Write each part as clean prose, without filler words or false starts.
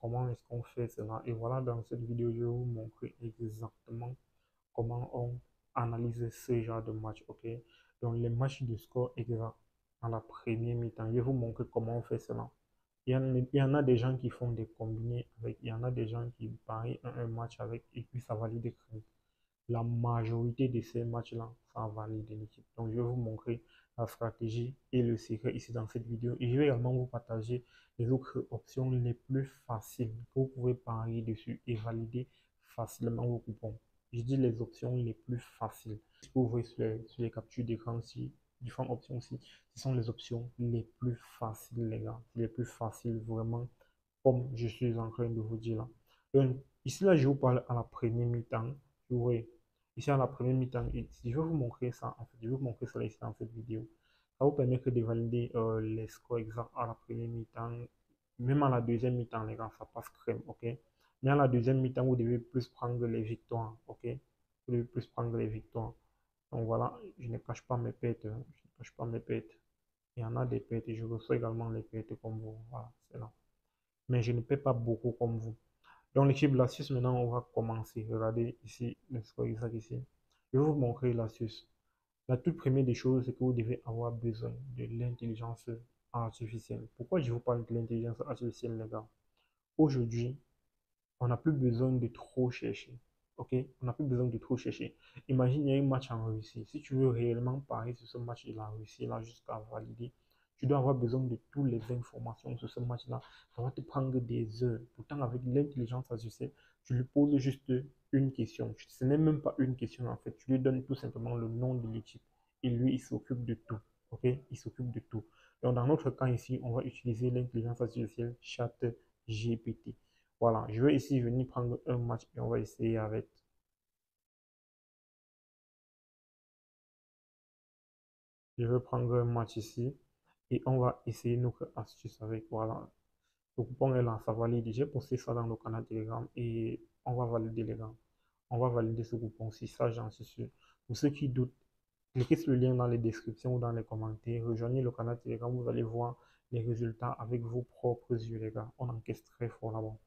comment est-ce qu'on fait cela. Et voilà, dans cette vidéo, je vais vous montrer exactement comment on analyse ce genre de match, ok? Donc, les matchs de score exact à la première mi-temps, je vais vous montrer comment on fait cela. Il y en a des gens qui font des combinés avec, il y en a des gens qui parient un match avec et puis ça valide crème. La majorité de ces matchs-là, ça valide l'équipe. Donc, je vais vous montrer la stratégie et le secret ici dans cette vidéo. Et je vais également vous partager les autres options les plus faciles que vous pouvez parier dessus et valider facilement vos coupons. Je dis les options les plus faciles. Ce que vous voyez sur les captures d'écran, si différentes options aussi, ce sont les options les plus faciles, les gars. Les plus faciles, vraiment, comme je suis en train de vous dire là. Donc, ici, là, je vous parle à la première mi-temps. Vous voyez, ici, à la première mi-temps, et si je vais vous montrer ça, en fait, je vais vous montrer cela ici dans cette vidéo. Ça vous permet que de valider les scores exacts à la première mi-temps. Même à la deuxième mi-temps, les gars, ça passe crème, ok? Mais à la deuxième mi-temps, vous devez plus prendre les victoires, ok? Vous devez plus prendre les victoires. Donc voilà, je ne cache pas mes pertes, hein. Je ne cache pas mes pertes. Il y en a des pertes et je reçois également les pertes comme vous. Voilà, c'est là. Mais je ne paie pas beaucoup comme vous. Donc l'équipe de l'astuce, maintenant, on va commencer. Regardez ici, le score exact ici. Je vais vous montrer l'astuce. La toute première des choses, c'est que vous devez avoir besoin de l'intelligence artificielle. Pourquoi je vous parle de l'intelligence artificielle, les gars? Aujourd'hui, on n'a plus besoin de trop chercher. Ok? On n'a plus besoin de trop chercher. Imagine, il y a un match en Russie. Si tu veux réellement parier sur ce match de la Russie, là, jusqu'à valider, tu dois avoir besoin de toutes les informations sur ce match-là. Ça va te prendre des heures. Pourtant, avec l'intelligence artificielle, tu lui poses juste une question. Ce n'est même pas une question, en fait. Tu lui donnes tout simplement le nom de l'équipe. Et lui, il s'occupe de tout. Ok? Il s'occupe de tout. Donc, dans notre cas ici, on va utiliser l'intelligence artificielle ChatGPT. Voilà, je vais ici venir prendre un match et on va essayer avec. Je vais prendre un match ici et on va essayer notre astuce avec. Voilà, le coupon est là, ça valide. J'ai posté ça dans le canal Telegram et on va valider les gars. On va valider ce coupon-ci, ça j'en suis sûr. Pour ceux qui doutent, cliquez sur le lien dans les descriptions ou dans les commentaires. Rejoignez le canal Telegram, vous allez voir les résultats avec vos propres yeux, les gars. On encaisse très fort là-bas.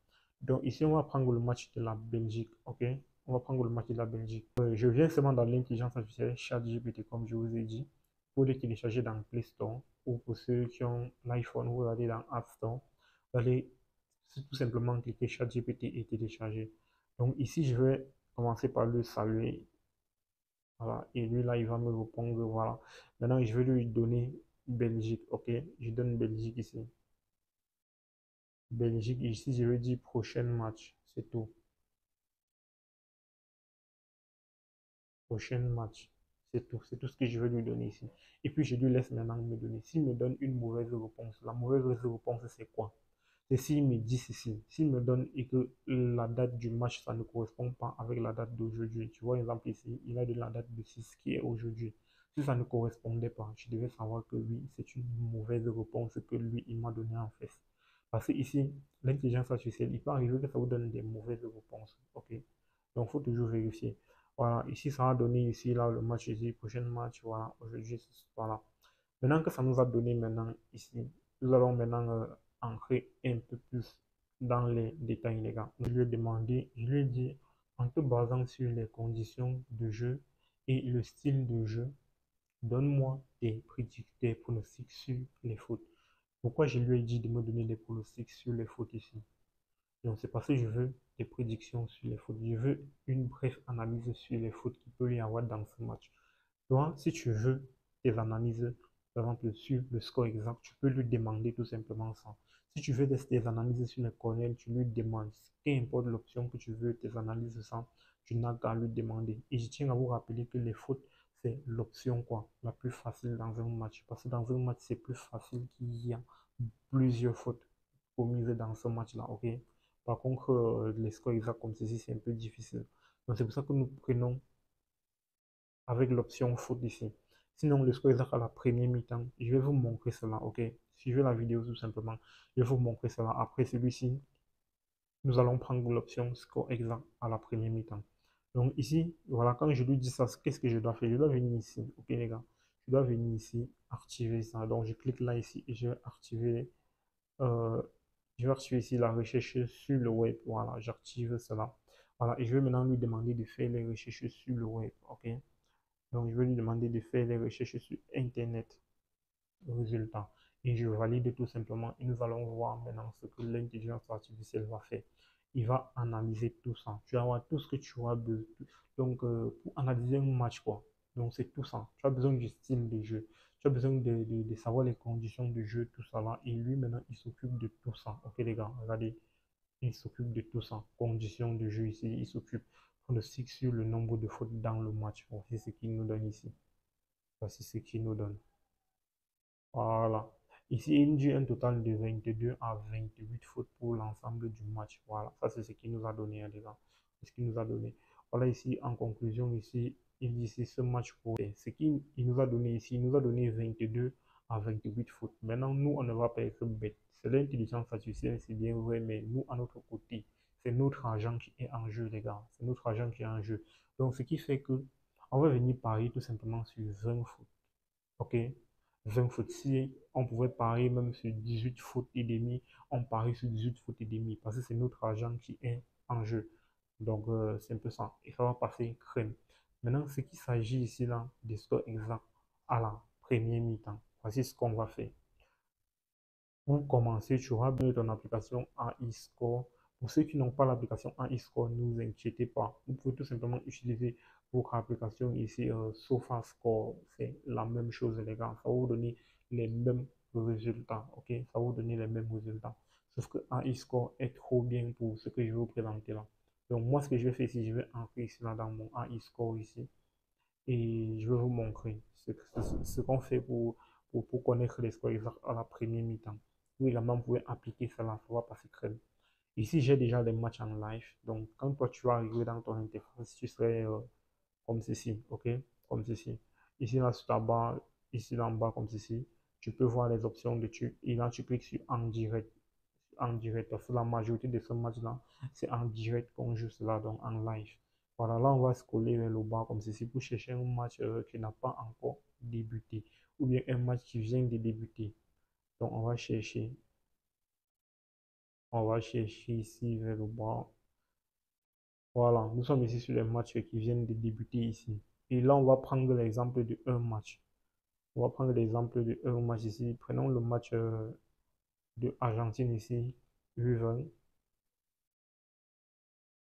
Donc ici, on va prendre le match de la Belgique, ok? On va prendre le match de la Belgique. Je viens seulement dans l'intelligence artificielle ChatGPT, comme je vous ai dit, pour le télécharger dans Play Store ou pour ceux qui ont l'iPhone, vous allez dans App Store. Vous allez tout simplement cliquer ChatGPT et télécharger. Donc ici, je vais commencer par le saluer. Voilà. Et lui, là, il va me répondre, voilà. Maintenant, je vais lui donner Belgique, ok? Je donne Belgique ici. Belgique, ici, je vais dire prochain match, c'est tout. Prochain match. C'est tout. C'est tout ce que je vais lui donner ici. Et puis, je lui laisse maintenant me donner. S'il me donne une mauvaise réponse, la mauvaise réponse, c'est quoi? C'est s'il me dit ceci. S'il me donne et que la date du match, ça ne correspond pas avec la date d'aujourd'hui. Tu vois, exemple ici, il a de la date de 6 qui est aujourd'hui. Si ça ne correspondait pas, je devais savoir que oui, c'est une mauvaise réponse que lui, il m'a donné en fait. Parce que ici, l'intelligence artificielle, il peut arriver que ça vous donne des mauvaises réponses. OK? Donc, il faut toujours vérifier. Voilà, ici, ça a donné ici, là, le match ici, prochain match, voilà, aujourd'hui, voilà. Maintenant que ça nous a donné maintenant ici, nous allons maintenant entrer un peu plus dans les détails, les gars. Je lui ai demandé, je lui ai dit, en te basant sur les conditions de jeu et le style de jeu, donne-moi des pronostics sur les fautes. Pourquoi je lui ai dit de me donner des pronostics sur les fautes ici? Donc, c'est parce que je veux des prédictions sur les fautes. Je veux une brève analyse sur les fautes qu'il peut y avoir dans ce match. Toi, si tu veux des analyses, par exemple, sur le score exact, tu peux lui demander tout simplement ça. Si tu veux des analyses sur les corners, tu lui demandes. Qu'importe l'option que tu veux, tes analyses ça, tu n'as qu'à lui demander. Et je tiens à vous rappeler que les fautes, c'est l'option quoi, la plus facile dans un match. Parce que dans un match, c'est plus facile qu'il y a plusieurs fautes commises dans ce match-là, ok? Par contre, les scores exacts comme ceci, c'est un peu difficile. Donc, c'est pour ça que nous prenons avec l'option faute ici. Sinon, le score exact à la première mi-temps, je vais vous montrer cela, ok? Suivez la vidéo tout simplement. Je vais vous montrer cela. Après celui-ci, nous allons prendre l'option score exact à la première mi-temps. Donc ici, voilà, quand je lui dis ça, qu'est-ce que je dois faire? Je dois venir ici, ok les gars? Je dois venir ici, activer ça. Donc je clique là ici et je vais activer euh, Je vais reçu ici la recherche sur le web. Voilà, j'active cela. Voilà, et je vais maintenant lui demander de faire les recherches sur le web. OK? Donc, je vais lui demander de faire les recherches sur Internet. Résultat. Et je valide tout simplement. Et nous allons voir maintenant ce que l'intelligence artificielle va faire. Il va analyser tout ça. Tu vas avoir tout ce que tu as besoin. Donc, pour analyser un match, quoi. Donc, c'est tout ça. Tu as besoin du style de jeu. Tu as besoin de savoir les conditions de jeu, tout ça là. Et lui, maintenant, il s'occupe de tout ça. Ok, les gars, regardez. Il s'occupe de tout ça. Conditions de jeu ici. Il s'occupe. Pronostic sur le nombre de fautes dans le match. Voici ce qu'il nous donne ici. Voici ce qu'il nous donne. Voilà. Ici, il dit un total de 22 à 28 fautes pour l'ensemble du match. Voilà, ça c'est ce qu'il nous a donné, hein, les gars. C'est ce qu'il nous a donné. Voilà, ici, en conclusion, ici, il dit ici ce match pour. Ce qu'il nous a donné ici, il nous a donné 22 à 28 fautes. Maintenant, nous, on ne va pas être bête. C'est l'intelligence artificielle, c'est bien vrai, mais nous, à notre côté, c'est notre argent qui est en jeu, les gars. C'est notre argent qui est en jeu. Donc, ce qui fait que on va venir parier tout simplement sur 20 fautes. OK? 20 foot. Si on pouvait parier même sur 18 foot et demi, on parie sur 18 foot et demi parce que c'est notre argent qui est en jeu. Donc, c'est un peu ça. Et ça va passer crème. Maintenant, ce qu'il s'agit ici là, des scores exacts à la première mi-temps. Voici ce qu'on va faire. Pour commencer, tu auras besoin de ton application AI Score. Pour ceux qui n'ont pas l'application AI Score, ne vous inquiétez pas. Vous pouvez tout simplement utiliser votre application ici, SofaScore. C'est la même chose, les gars. Ça va vous donner les mêmes résultats. OK? Ça va vous donner les mêmes résultats. Sauf que AI Score est trop bien pour ce que je vais vous présenter là. Donc, moi, ce que je vais faire ici, je vais entrer ici là dans mon AI Score ici. Et je vais vous montrer ce qu'on fait pour connaître les scores exacts à la première mi-temps. Vous également, vous pouvez appliquer cela, ça va passer très bien. Ici, j'ai déjà les matchs en live. Donc, quand toi, tu vas arriver dans ton interface, tu serais comme ceci, OK? Comme ceci. Ici, là, sur ta barre, ici, là, en bas, comme ceci, tu peux voir les options de tu. Et là, tu cliques sur en direct. En direct, parce que la majorité de ce match-là, c'est en direct qu'on joue cela, donc en live. Voilà, là, on va scroller vers le bas comme ceci pour chercher un match qui n'a pas encore débuté ou bien un match qui vient de débuter. Donc, on va chercher ici vers le bas. Voilà, nous sommes ici sur les matchs qui viennent de débuter ici. Et là, on va prendre l'exemple de un match. On va prendre l'exemple de un match ici. Prenons le match de Argentine ici, U20.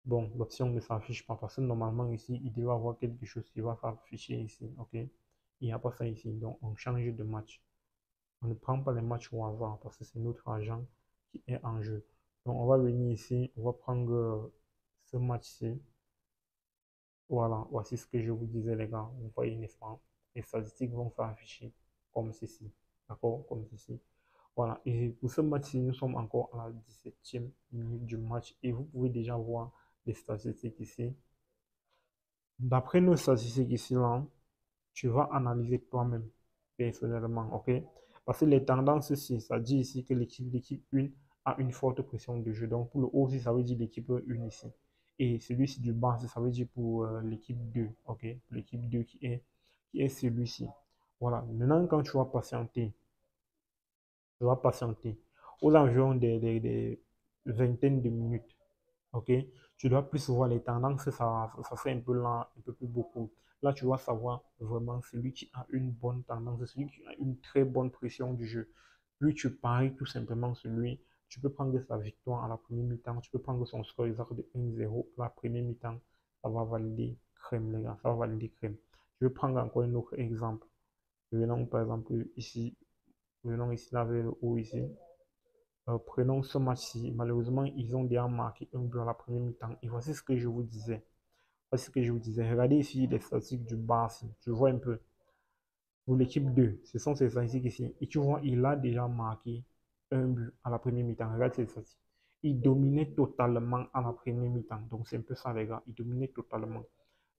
Bon, l'option ne s'affiche pas parce que normalement ici, il doit y avoir quelque chose qui va s'afficher ici. OK? Il n'y a pas ça ici. Donc, on change de match. On ne prend pas les matchs au hasard parce que c'est notre argent qui est en jeu. Donc, on va venir ici. On va prendre ce match-ci. Voilà. Voici ce que je vous disais, les gars. Vous voyez, n'est-ce pas? Les statistiques vont s'afficher comme ceci. D'accord? Comme ceci. Voilà. Et pour ce match-ci, nous sommes encore à la 17e minute du match. Et vous pouvez déjà voir les statistiques ici. D'après nos statistiques ici, là, tu vas analyser toi-même, personnellement, OK? Parce que les tendances ici, ça dit ici que l'équipe 1 a une forte pression de jeu. Donc, pour le haut, ça veut dire l'équipe 1 ici. Et celui-ci du bas, ça veut dire pour l'équipe 2, OK? L'équipe 2 qui est celui-ci. Voilà. Maintenant, quand tu vas patienter aux environs des vingtaines de minutes. OK? Tu dois plus voir les tendances, ça fait un peu lent, un peu plus beaucoup. Là, tu vas savoir vraiment celui qui a une bonne tendance, celui qui a une très bonne pression du jeu. Lui, tu paries tout simplement sur lui. Tu peux prendre sa victoire à la première mi-temps, tu peux prendre son score exact de 1-0 à la première mi-temps. Ça va valider crème, les gars, ça va valider crème. Je vais prendre encore un autre exemple. Venons par exemple ici, venons ici là vers le haut ici. Prenons ce match-ci. Malheureusement, ils ont déjà marqué un but à la première mi-temps. Et voici ce que je vous disais. Voici ce que je vous disais. Regardez ici les statistiques du Barça. Tu vois un peu. Pour l'équipe 2, ce sont ces statistiques ici. Et tu vois, il a déjà marqué un but à la première mi-temps. Regarde ces statistiques. Il dominait totalement à la première mi-temps. Donc, c'est un peu ça, les gars. Il dominait totalement.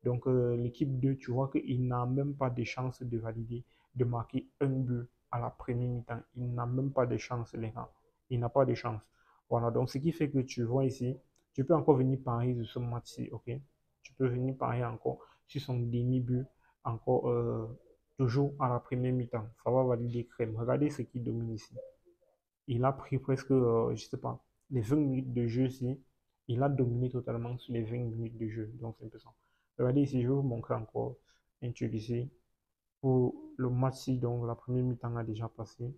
Donc, l'équipe 2, tu vois qu'il n'a même pas de chance de valider, de marquer un but à la première mi-temps. Il n'a même pas de chance, les gars. Il n'a pas de chance. Voilà, donc ce qui fait que tu vois ici, tu peux encore venir parier sur ce match-ci, ok? Tu peux venir parier encore sur son demi-but, encore toujours à la première mi-temps. Ça va valider crème. Regardez ce qui domine ici. Il a pris presque, je ne sais pas, les 20 minutes de jeu ici, il a dominé totalement sur les 20 minutes de jeu. Donc, c'est un peu ça. Regardez ici, je vais vous montrer encore un truc ici. Pour le match-ci, donc la première mi-temps a déjà passé.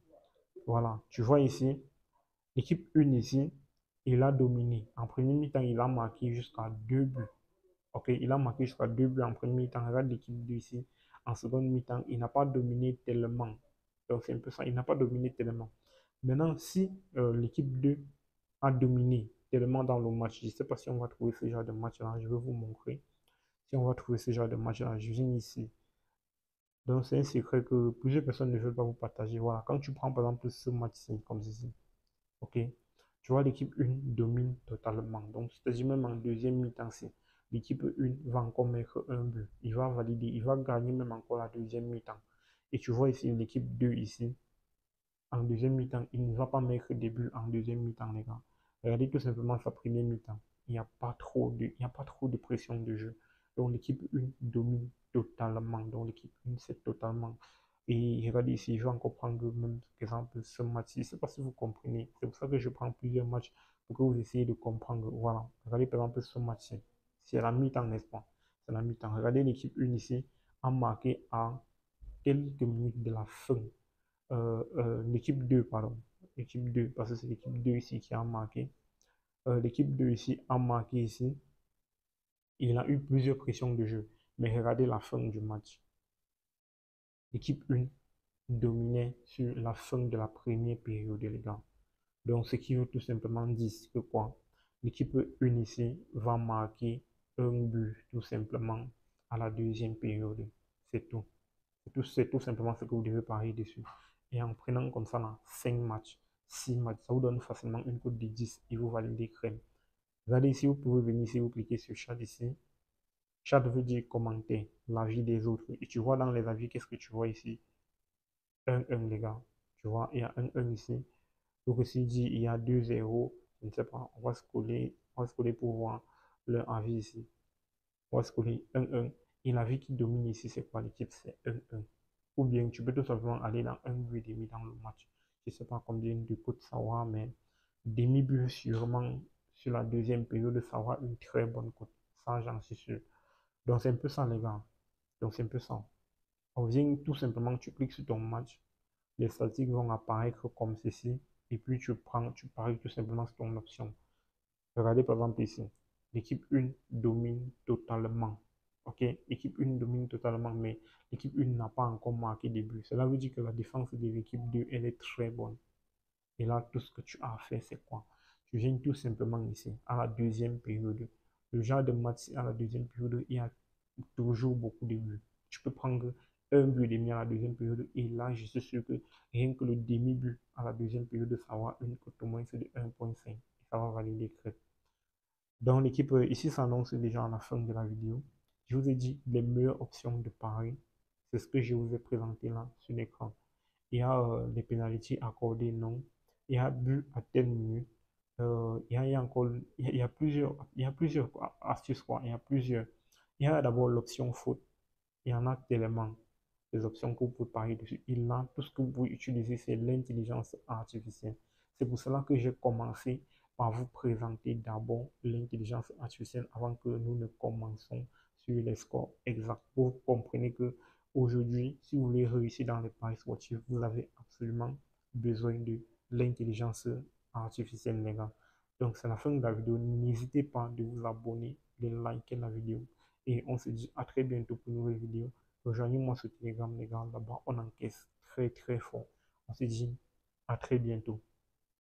Voilà, tu vois ici, l'équipe 1 ici, il a dominé. En première mi-temps, il a marqué jusqu'à 2 buts. Ok, il a marqué jusqu'à 2 buts en première mi-temps. Regarde l'équipe 2 ici. En seconde mi-temps, il n'a pas dominé tellement. Donc, c'est un peu ça. Il n'a pas dominé tellement. Maintenant, si l'équipe 2 a dominé tellement dans le match, je ne sais pas si on va trouver ce genre de match-là. Je vais vous montrer. Si on va trouver ce genre de match-là, je viens ici. Donc, c'est un secret que plusieurs personnes ne veulent pas vous partager. Voilà, quand tu prends par exemple ce match-ci, comme ceci, ok, tu vois, l'équipe 1 domine totalement. Donc, c'est-à-dire même en deuxième mi-temps, c'est l'équipe 1 va encore mettre un but. Il va valider, il va gagner même encore la deuxième mi-temps. Et tu vois ici l'équipe 2 ici, en deuxième mi-temps, il ne va pas mettre des buts en deuxième mi-temps, les gars. Regardez tout simplement sa première mi-temps. Il n'y a pas trop de pression de jeu. Donc l'équipe 1 domine totalement. Donc l'équipe 1, c'est totalement. Et regardez ici, je vais encore prendre même, par exemple, ce match-ci. Je ne sais pas si vous comprenez. C'est pour ça que je prends plusieurs matchs pour que vous essayez de comprendre. Voilà. Regardez par exemple ce match-ci. C'est la mi-temps, n'est-ce pas? C'est la mi-temps. Regardez l'équipe 1 ici a marqué à quelques minutes de la fin. L'équipe 2, pardon. L'équipe 2, parce que c'est l'équipe 2 ici qui a marqué. L'équipe 2 ici a marqué ici. Il a eu plusieurs pressions de jeu. Mais regardez la fin du match. L'équipe 1 dominait sur la fin de la première période, les gars. Donc, ce qui veut tout simplement dire que quoi? L'équipe 1 ici va marquer un but tout simplement à la deuxième période. C'est tout. C'est tout simplement ce que vous devez parier dessus. Et en prenant comme ça là, 5 matchs, 6 matchs, ça vous donne facilement une cote de 10 et vous validez crème. Regardez ici, vous pouvez venir ici, vous cliquez sur chat ici. Chat veut dire commenter l'avis des autres. Et tu vois dans les avis, qu'est-ce que tu vois ici? 1-1 les gars. Tu vois, il y a 1-1 ici. Donc ici, dit il y a 2-0. Je ne sais pas, on va scroller pour voir leur avis ici. On va scroller 1-1. Et l'avis qui domine ici, c'est quoi l'équipe? C'est 1-1. Ou bien tu peux tout simplement aller dans un but et demi dans le match. Je ne sais pas combien de coups savoir, mais demi-but sûrement sur la deuxième période, ça aura une très bonne cote. Ça, j'en suis sûr. Donc c'est un peu ça, les gars. Donc c'est un peu ça. On vient tout simplement, tu cliques sur ton match, les statistiques vont apparaître comme ceci, et puis tu paries tout simplement sur ton option. Regardez par exemple ici. L'équipe 1 domine totalement. Ok, l'équipe 1 domine totalement, mais l'équipe 1 n'a pas encore marqué de but. Cela veut dire que la défense de l'équipe 2, elle est très bonne. Et là, tout ce que tu as à faire, c'est quoi? Tu viens tout simplement ici, à la deuxième période. Le genre de match, à la deuxième période, il y a toujours beaucoup de buts. Tu peux prendre un but et demi à la deuxième période, et là, je suis sûr que rien que le demi-but à la deuxième période, ça va une cote au moins de 1,5. Et ça va valider très. Donc l'équipe ici s'annonce déjà à la fin de la vidéo. Je vous ai dit les meilleures options de pari. C'est ce que je vous ai présenté là sur l'écran. Il y a les pénalités accordées, non. Il y a but à telle minute. Il y a encore, il y a plusieurs astuces quoi. Il y a plusieurs. Il y a d'abord l'option faute. Il y en a tellement des options que vous pouvez parier dessus. Et là, tout ce que vous pouvez utiliser, c'est l'intelligence artificielle. C'est pour cela que j'ai commencé par vous présenter d'abord l'intelligence artificielle avant que nous ne commençons sur les scores exacts. Vous comprenez que aujourd'hui, si vous voulez réussir dans les paris sportifs, vous avez absolument besoin de l'intelligence artificielle, les gars. Donc, c'est la fin de la vidéo. N'hésitez pas de vous abonner, de liker la vidéo. Et on se dit à très bientôt pour une nouvelle vidéo. Rejoignez-moi sur Telegram, les gars. Là-bas, on encaisse très, très fort. On se dit à très bientôt.